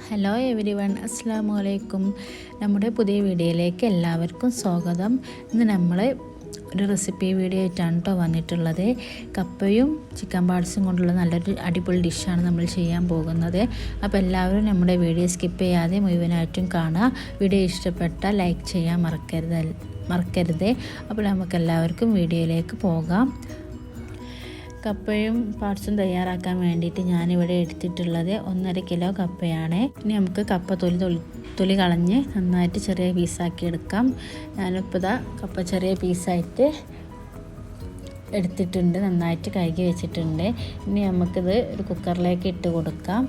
Hello everyone, അസ്സലാമു അലൈക്കും. നമ്മുടെ പുതിയ വീഡിയോയിലേക്ക് എല്ലാവർക്കും സ്വാഗതം. ഇന്ന് നമ്മൾ ഒരു റെസിപ്പി വീഡിയോ ആയിട്ടാണ് കേട്ടോ വന്നിട്ടുള്ളത്. കപ്പയും ചിക്കൻ പാർട്സും കൊണ്ടുള്ള നല്ലൊരു അടിപൊളി ഡിഷാണ് നമ്മൾ ചെയ്യാൻ പോകുന്നത്. അപ്പോൾ എല്ലാവരും നമ്മുടെ വീഡിയോ സ്കിപ്പ് ചെയ്യാതെ മുഴുവനായിട്ടും കാണുക. വീഡിയോ ഇഷ്ടപ്പെട്ടാൽ ലൈക്ക് ചെയ്യാൻ മറക്കരുത്. അപ്പോൾ നമുക്ക് എല്ലാവർക്കും വീഡിയോയിലേക്ക് പോകാം. കപ്പയും പാർട്സും തയ്യാറാക്കാൻ വേണ്ടിയിട്ട് ഞാനിവിടെ എടുത്തിട്ടുള്ളത് 1.5 കിലോ കപ്പയാണ്. ഇനി നമുക്ക് കപ്പ തൊലി കളഞ്ഞ് നന്നായിട്ട് ചെറിയ പീസാക്കി എടുക്കാം. ഞാനിപ്പോൾ ഇതാ കപ്പ ചെറിയ പീസായിട്ട് എടുത്തിട്ടുണ്ട്, നന്നായിട്ട് കഴുകി വെച്ചിട്ടുണ്ട്. ഇനി നമുക്കിത് ഒരു കുക്കറിലേക്ക് ഇട്ട് കൊടുക്കാം.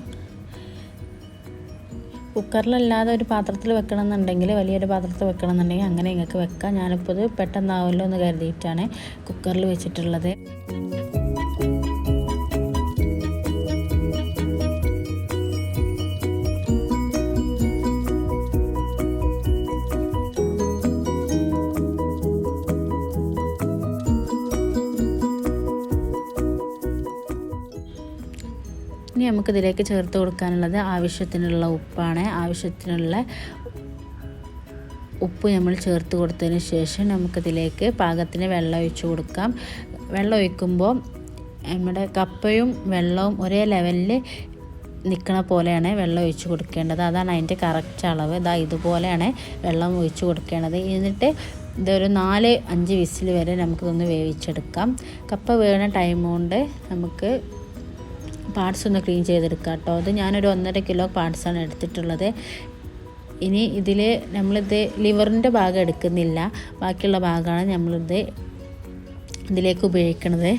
കുക്കറിലല്ലാതെ ഒരു പാത്രത്തിൽ വെക്കണമെന്നുണ്ടെങ്കിൽ, വലിയൊരു പാത്രത്തിൽ വെക്കണമെന്നുണ്ടെങ്കിൽ അങ്ങനെ നിങ്ങൾക്ക് വെക്കാം. ഞാനിപ്പോൾ ഇത് പെട്ടെന്നാവുമല്ലോ എന്ന് കരുതിയിട്ടാണ് കുക്കറിൽ വെച്ചിട്ടുള്ളത്. ഇനി നമുക്കിതിലേക്ക് ചേർത്ത് കൊടുക്കാനുള്ളത് ആവശ്യത്തിനുള്ള ഉപ്പാണ്. ആവശ്യത്തിനുള്ള ഉപ്പ് നമ്മൾ ചേർത്ത് കൊടുത്തതിന് ശേഷം നമുക്കിതിലേക്ക് പാകത്തിന് വെള്ളം ഒഴിച്ച് കൊടുക്കാം. വെള്ളം ഒഴിക്കുമ്പോൾ നമ്മുടെ കപ്പയും വെള്ളവും ഒരേ ലെവലിൽ നിൽക്കണ പോലെയാണ് വെള്ളം ഒഴിച്ച് കൊടുക്കേണ്ടത്. അതാണ് അതിൻ്റെ കറക്റ്റ് അളവ്. ഇതുപോലെയാണ് വെള്ളം ഒഴിച്ച് കൊടുക്കേണ്ടത്. എന്നിട്ട് ഇതൊരു 4-5 വിസിൽ വരെ നമുക്കിതൊന്ന് വേവിച്ചെടുക്കാം. കപ്പ വേണ ടൈം കൊണ്ട് നമുക്ക് പാർട്സ് ഒന്ന് ക്ലീൻ ചെയ്തെടുക്കാം കേട്ടോ. അത് ഞാനൊരു 1.5 കിലോ പാർട്സാണ് എടുത്തിട്ടുള്ളത്. ഇനി ഇതിൽ നമ്മളിത് ലിവറിൻ്റെ ഭാഗം എടുക്കുന്നില്ല, ബാക്കിയുള്ള ഭാഗമാണ് ഇതിലേക്ക് ഉപയോഗിക്കുന്നത്.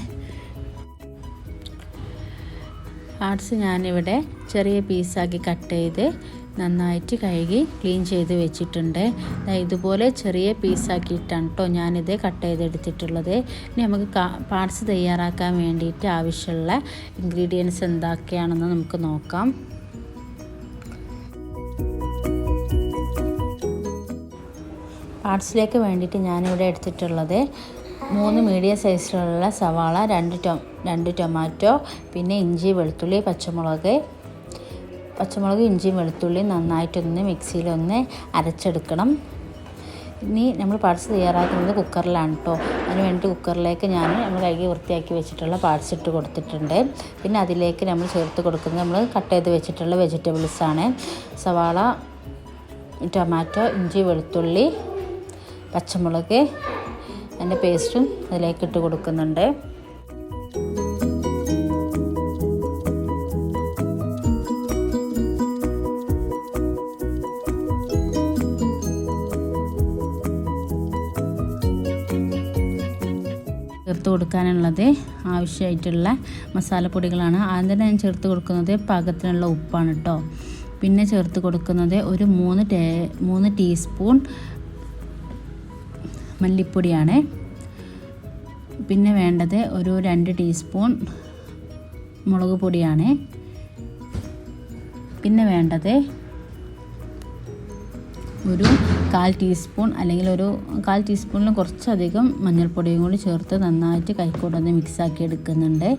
പാർട്സ് ഞാനിവിടെ ചെറിയ പീസാക്കി കട്ട് ചെയ്ത് നന്നായിട്ട് കഴുകി ക്ലീൻ ചെയ്ത് വെച്ചിട്ടുണ്ട്. ഇതുപോലെ ചെറിയ പീസാക്കിയിട്ടാണ് കേട്ടോ ഞാനിത് കട്ട് ചെയ്തെടുത്തിട്ടുള്ളത്. ഇനി നമുക്ക് പാർട്സ് തയ്യാറാക്കാൻ വേണ്ടിയിട്ട് ആവശ്യമുള്ള ഇൻഗ്രീഡിയൻസ് എന്തൊക്കെയാണെന്ന് നമുക്ക് നോക്കാം. പാർട്സിലേക്ക് വേണ്ടിയിട്ട് ഞാനിവിടെ എടുത്തിട്ടുള്ളത് 3 മീഡിയം സൈസിലുള്ള സവാള, 2 ടൊമാറ്റോ, പിന്നെ ഇഞ്ചി, വെളുത്തുള്ളി, പച്ചമുളക്, ഇഞ്ചിയും വെളുത്തുള്ളിയും നന്നായിട്ടൊന്ന് മിക്സിയിലൊന്ന് അരച്ചെടുക്കണം. ഇനി നമ്മൾ പാർട്സ് തയ്യാറാക്കുന്നത് കുക്കറിലാണ് കേട്ടോ. അതിന് വേണ്ടി കുക്കറിലേക്ക് നമ്മൾ കഴുകി വൃത്തിയാക്കി വെച്ചിട്ടുള്ള പാർട്സ് ഇട്ട് കൊടുത്തിട്ടുണ്ട്. പിന്നെ അതിലേക്ക് നമ്മൾ ചേർത്ത് കൊടുക്കുന്നത് നമ്മൾ കട്ട് ചെയ്ത് വെച്ചിട്ടുള്ള വെജിറ്റബിൾസാണ്. സവാള, ടൊമാറ്റോ, ഇഞ്ചി, വെളുത്തുള്ളി, പച്ചമുളക്, അതിൻ്റെ പേസ്റ്റും അതിലേക്ക് ഇട്ട് കൊടുക്കുന്നുണ്ട്. ചേർത്ത് കൊടുക്കാനുള്ളത് ആവശ്യമായിട്ടുള്ള മസാലപ്പൊടികളാണ്. ആദ്യം തന്നെ ഞാൻ ചേർത്ത് കൊടുക്കുന്നത് പാകത്തിനുള്ള ഉപ്പാണ് കേട്ടോ. പിന്നെ ചേർത്ത് കൊടുക്കുന്നത് ഒരു 3 ടീസ്പൂൺ മല്ലിപ്പൊടിയാണ്. പിന്നെ വേണ്ടത് ഒരു 2 ടീസ്പൂൺ മുളക് പൊടിയാണ്. പിന്നെ വേണ്ടത് ഒരു 1/4 ടീസ്പൂൺ അല്ലെങ്കിൽ ഒരു 1/4 ടീസ്പൂണിലും കുറച്ചധികം മഞ്ഞൾപ്പൊടിയും കൂടി ചേർത്ത് നന്നായിട്ട് കൈക്കോട്ടൊന്ന് മിക്സാക്കി എടുക്കുന്നുണ്ട്.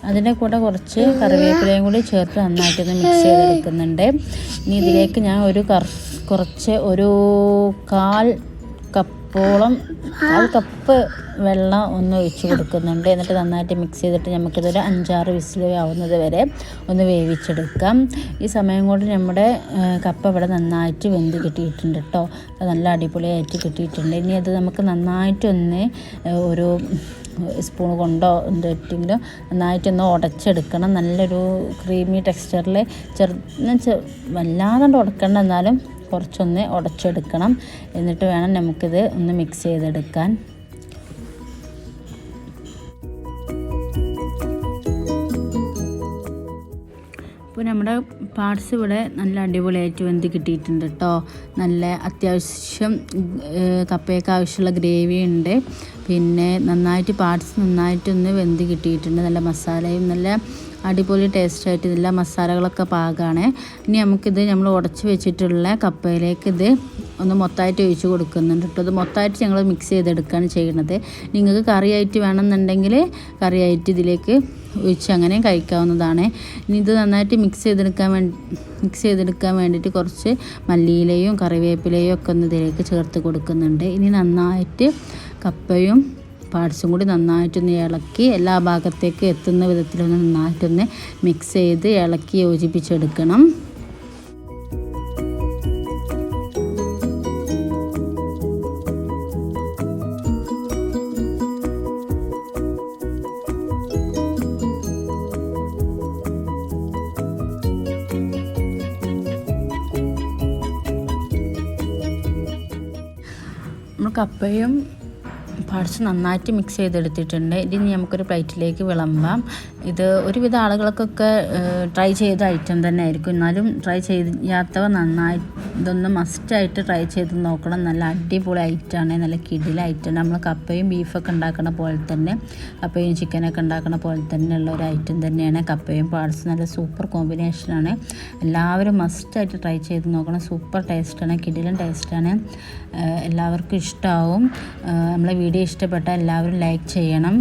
അതിൻ്റെ കൂടെ കുറച്ച് കറിവേപ്പിലയും കൂടി ചേർത്ത് നന്നായിട്ടൊന്ന് മിക്സ് ചെയ്തെടുക്കുന്നുണ്ട്. ഇനി ഇതിലേക്ക് ഞാൻ ഒരു 1/4 കപ്പ് വെള്ളം ഒന്ന് ഒഴിച്ച് കൊടുക്കുന്നുണ്ട്. എന്നിട്ട് നന്നായിട്ട് മിക്സ് ചെയ്തിട്ട് നമുക്കിതൊരു 5-6 വിസിൽ ആവുന്നത് വരെ ഒന്ന് വേവിച്ചെടുക്കാം. ഈ സമയം കൊണ്ട് നമ്മുടെ കപ്പ ഇവിടെ നന്നായിട്ട് വെന്ത് കിട്ടിയിട്ടുണ്ട് കേട്ടോ. നല്ല അടിപൊളിയായിട്ട് കിട്ടിയിട്ടുണ്ട്. ഇനി അത് നമുക്ക് നന്നായിട്ടൊന്ന് ഒരു സ്പൂൺ കൊണ്ടോ എന്തെങ്കിലും നന്നായിട്ടൊന്ന് ഉടച്ചെടുക്കണം. നല്ലൊരു ക്രീമി ടെക്സ്ചറിൽ വല്ലാതെ ഉടക്കണ്ട, എന്നാലും കുറച്ചൊന്ന് ഉടച്ചെടുക്കണം. എന്നിട്ട് വേണം നമുക്കിത് ഒന്ന് മിക്സ് ചെയ്തെടുക്കാൻ. അപ്പോൾ നമ്മുടെ പാർട്സ് ഇവിടെ നല്ല അടിപൊളിയായിട്ട് വെന്ത് കിട്ടിയിട്ടുണ്ട് കേട്ടോ. നല്ല അത്യാവശ്യം കപ്പയൊക്കെ ആവശ്യമുള്ള ഗ്രേവി ഉണ്ട്. പിന്നെ പാർട്സ് നന്നായിട്ടൊന്ന് വെന്ത് കിട്ടിയിട്ടുണ്ട്. നല്ല മസാലയും നല്ല അടിപൊളി ടേസ്റ്റായിട്ട് എല്ലാ മസാലകളൊക്കെ പാകമാണ്. ഇനി നമുക്കിത് നമ്മൾ ഉടച്ച് വെച്ചിട്ടുള്ള കപ്പയിലേക്ക് ഇത് ഒന്ന് മൊത്തമായിട്ട് ഒഴിച്ച് കൊടുക്കുന്നുണ്ട് കേട്ടോ. ഇത് മൊത്തമായിട്ട് ഞങ്ങൾ മിക്സ് ചെയ്തെടുക്കുകയാണ് ചെയ്യുന്നത്. നിങ്ങൾക്ക് കറിയായിട്ട് വേണമെന്നുണ്ടെങ്കിൽ കറിയായിട്ട് ഇതിലേക്ക് ഒഴിച്ച് അങ്ങനെ കഴിക്കാവുന്നതാണ്. ഇനി ഇത് നന്നായിട്ട് മിക്സ് ചെയ്തെടുക്കാൻ വേണ്ടിയിട്ട് കുറച്ച് മല്ലിയിലയും കറിവേപ്പിലയും ഒക്കെ ഒന്ന് ഇതിലേക്ക് ചേർത്ത് കൊടുക്കുന്നുണ്ട്. ഇനി നന്നായിട്ട് കപ്പയും പാർട്സും കൂടി നന്നായിട്ടൊന്ന് ഇളക്കി എല്ലാ ഭാഗത്തേക്ക് എത്തുന്ന വിധത്തിലൊന്ന് നന്നായിട്ടൊന്ന് മിക്സ് ചെയ്ത് ഇളക്കി യോജിപ്പിച്ചെടുക്കണം. നമ്മൾ കപ്പയും പാർട്സ് നന്നായിട്ട് മിക്സ് ചെയ്തെടുത്തിട്ടുണ്ട്. ഇനി നമുക്കൊരു പ്ലേറ്റിലേക്ക് വിളമ്പാം. ഇത് ഒരുവിധ ആളുകൾക്കൊക്കെ ട്രൈ ചെയ്ത ഐറ്റം തന്നെ ആയിരിക്കും. എന്നാലും ട്രൈ ചെയ്യാത്തവർ നന്നായി ഇതൊന്ന് മസ്റ്റായിട്ട് ട്രൈ ചെയ്ത് നോക്കണം. നല്ല അടിപൊളി ഐറ്റമാണ്, നല്ല കിടില ഐറ്റം. നമ്മൾ കപ്പയും ബീഫൊക്കെ ഉണ്ടാക്കുന്ന പോലെ തന്നെ, കപ്പയും ചിക്കനൊക്കെ ഉണ്ടാക്കുന്ന പോലെ തന്നെയുള്ള ഒരു ഐറ്റം തന്നെയാണ് കപ്പയും പാർട്സ്. നല്ല സൂപ്പർ കോമ്പിനേഷനാണ്. എല്ലാവരും മസ്റ്റായിട്ട് ട്രൈ ചെയ്ത് നോക്കണം. സൂപ്പർ ടേസ്റ്റാണ്, കിടിലൻ ടേസ്റ്റാണ്. എല്ലാവർക്കും ഇഷ്ടമാവും. നമ്മളെ വീഡിയോ ഇഷ്ടപ്പെട്ടാൽ എല്ലാവരും ലൈക്ക് ചെയ്യണം.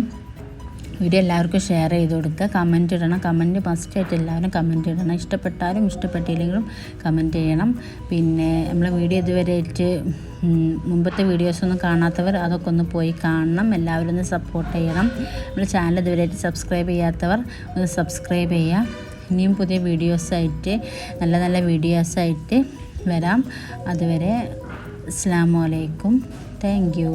വീഡിയോ എല്ലാവർക്കും ഷെയർ ചെയ്ത് കൊടുക്കുക. കമൻറ്റ് ഇടണം. കമൻറ്റ് മസ്റ്റായിട്ട് എല്ലാവരും കമൻറ്റ് ഇടണം. ഇഷ്ടപ്പെട്ടാലും ഇഷ്ടപ്പെട്ടില്ലെങ്കിലും കമൻറ്റ് ചെയ്യണം. പിന്നെ നമ്മളെ വീഡിയോ ഇതുവരെയായിട്ട് മുമ്പത്തെ വീഡിയോസൊന്നും കാണാത്തവർ അതൊക്കെ ഒന്ന് പോയി കാണണം. എല്ലാവരും ഒന്ന് സപ്പോർട്ട് ചെയ്യണം. നമ്മുടെ ചാനൽ ഇതുവരെയായിട്ട് സബ്സ്ക്രൈബ് ചെയ്യാത്തവർ ഒന്ന് സബ്സ്ക്രൈബ് ചെയ്യുക. ഇനിയും പുതിയ വീഡിയോസായിട്ട് നല്ല നല്ല വീഡിയോസായിട്ട് വരാം. അതുവരെ അസ്സലാമു അലൈക്കും. Thank you.